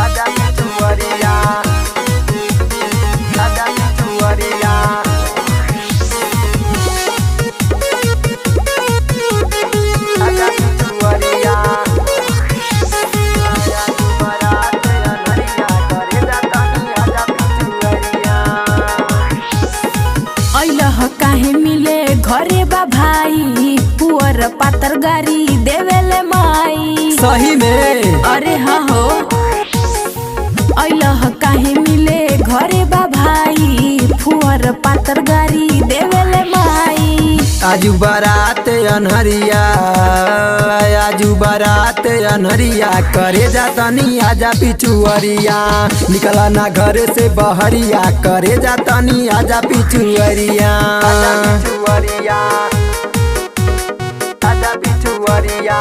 आजा पिछुअरिया, आजा पिछुअरिया। आजा पिछुअरिया, आजा तू बारात अनहरिया, करे जातानी आजा पिछुअरिया। अइलह काहे मिले घरे बा भाई, पुअर पातर गारी देवेले माई। सही में अरे हाँ हो, अइलह काहे मिले घरे बा भाई, पुअर पातर गारी देवेले माई। आजू बारात अनहरिया, आजू बारात अनहरिया, करे जातानी आजा पिछुअरिया। निकला ना घर से बहरिया, करे जातानी आजा पिछुअरिया। आजा पिछुअरिया, आजा पिछुअरिया।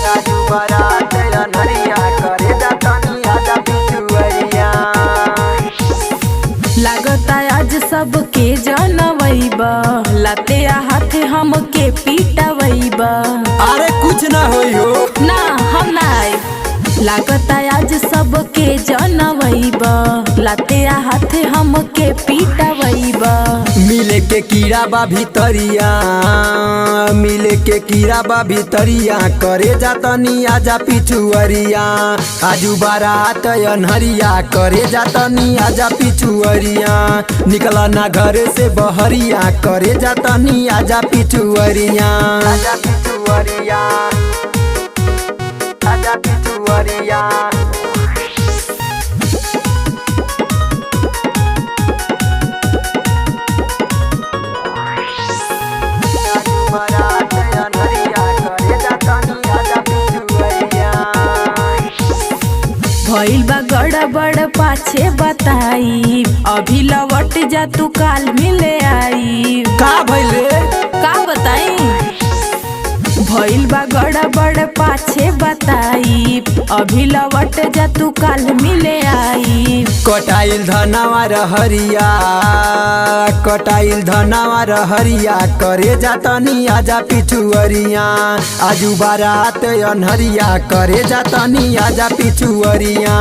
आजू बारात अनहरिया, करे जातानी आजा पिछुअरिया। लागता आज सबके जनवैबा, लाते हाथे हमके पीटवैबा। अरे कुछ ना होई हो, ना हम ना आए। लागता आज सबके जनवैबा, लाते हाथे हमके पीटवैबा। मिले के कीड़ा बा भीतरिया, मिले के कीड़ा बा भीतरिया, करे जातानी आजा पिछुअरिया। आजू बारात अनहरिया, करे जातानी आजा पिछुअरिया। निकला ना घर से बहरिया, करे जातानी आजा पिछुअरिया। आजा पिछुअरिया, आजा पिछुअरिया। भइल बा गड़बड़ पाछे बताई, अभी लौट जा तू काल मिले आई। का भइल रे? का बताई? भइल बा गड़बड़ पाछे बताई, अभी लौट जा तू काल मिले आई। कटाइल धनावा रहरिया, कटाइल धनावा रहरिया, करे जातानी आजा पिछुअरिया। आजू बारात अनहरिया, करे जातानी आजा पिछुअरिया।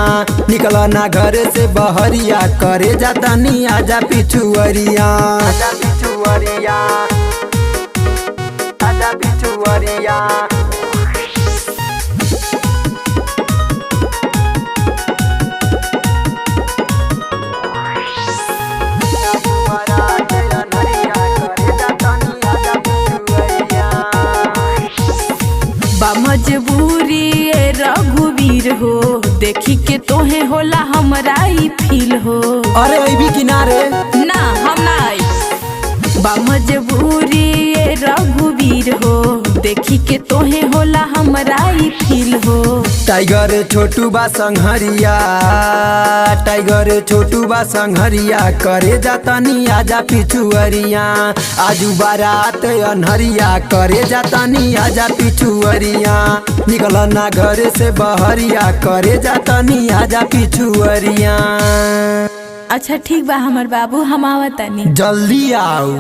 निकला ना घर से बहरिया, करे जातानी आजा पिछुअरिया। आजा पिछुअरिया, आजा पिछुअरिया। बा मजबूरी ए रघुवीर हो, देखी के तोहे होला हमरा ई फील हो। अरे अभी किनारे ना हम ना आई। बा मजबूरी ए रघुवीर हो, देखी के तोहे होला हमरा ई फील हो। टाइगर छोटू बा संघरिया, टाइगर छोटू बा संघरिया, करे जातानी आजा पिछुअरिया। आजू बारात अनहरिया, करे जातानी आजा पिछुअरिया। निकल ना घर से बहरिया, करे जातानी आजा पिछुअरिया। अच्छा ठीक बा हमर बाबू, हम आवतानी। जल्दी आओ।